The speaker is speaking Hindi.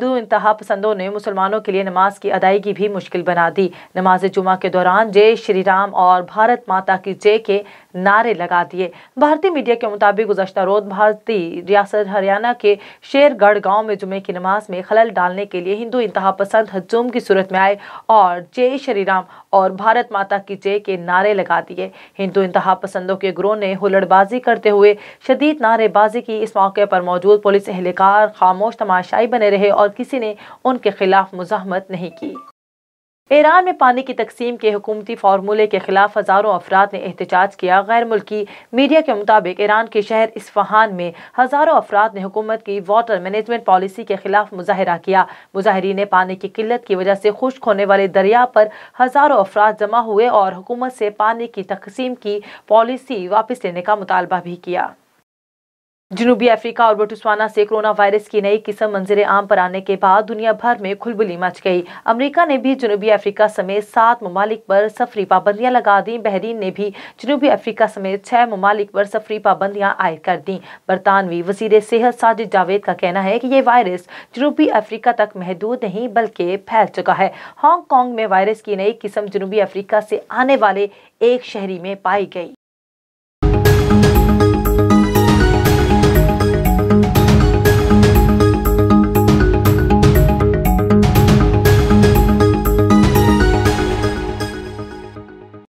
हिंदू इंतहा पसंदों ने मुसलमानों के लिए नमाज की अदायगी भी मुश्किल बना दी। नमाज जुमा के दौरान जय श्री राम और भारत माता की जय के नारे लगा दिए। भारतीय मीडिया के मुताबिक गुज़श्ता रोज भारतीय रियासत हरियाणा के शेरगढ़ गांव में जुमे की नमाज में खलल डालने के लिए हिंदू इंतहा पसंद हजूम की सूरत में आए और जय श्री राम और भारत माता की जय के नारे लगा दिए। हिंदू इंतहा पसंदों के गिरोह ने हुल्लड़बाजी करते हुए शदीद नारेबाजी की। इस मौके पर मौजूद पुलिस एहलकार खामोश तमाशाई बने रहे और किसी ने उनके खिलाफ मुज़ाहमत नहीं की। ईरान में पानी की तकसीम के हुकूमती फार्मूले के खिलाफ हजारों अफराद ने एहतजाज किया। गैर मुल्की मीडिया के मुताबिक ईरान के शहर इस्फहान में हजारों अफराद ने हुकूमत की वाटर मैनेजमेंट पॉलिसी के खिलाफ मुजाहिरा किया। मुजाहिरीन ने पानी की किल्लत की वजह से खुश्क होने वाले दरिया पर हजारों अफराद जमा हुए और हुकूमत से पानी की तकसीम की पॉलिसी वापस लेने का मुतालबा भी किया। जनूबी अफ्रीका और बोत्सवाना से कोरोना वायरस की नई किस्म मंजर आम पर आने के बाद दुनिया भर में खुलबली मच गई। अमेरिका ने भी जनूबी अफ्रीका समेत 7 ममालिक पर सफरी पाबंदियां लगा दी। बहरीन ने भी जनूबी अफ्रीका समेत 6 ममालिक पर सफरी पाबंदियां आयद कर दी। बरतानवी वजीर सेहत साजिद जावेद का कहना है कि ये वायरस जनूबी अफ्रीका तक महदूद नहीं बल्कि फैल चुका है। हांगकांग में वायरस की नई किस्म जनूबी अफ्रीका से आने वाले एक शहरी में पाई गई।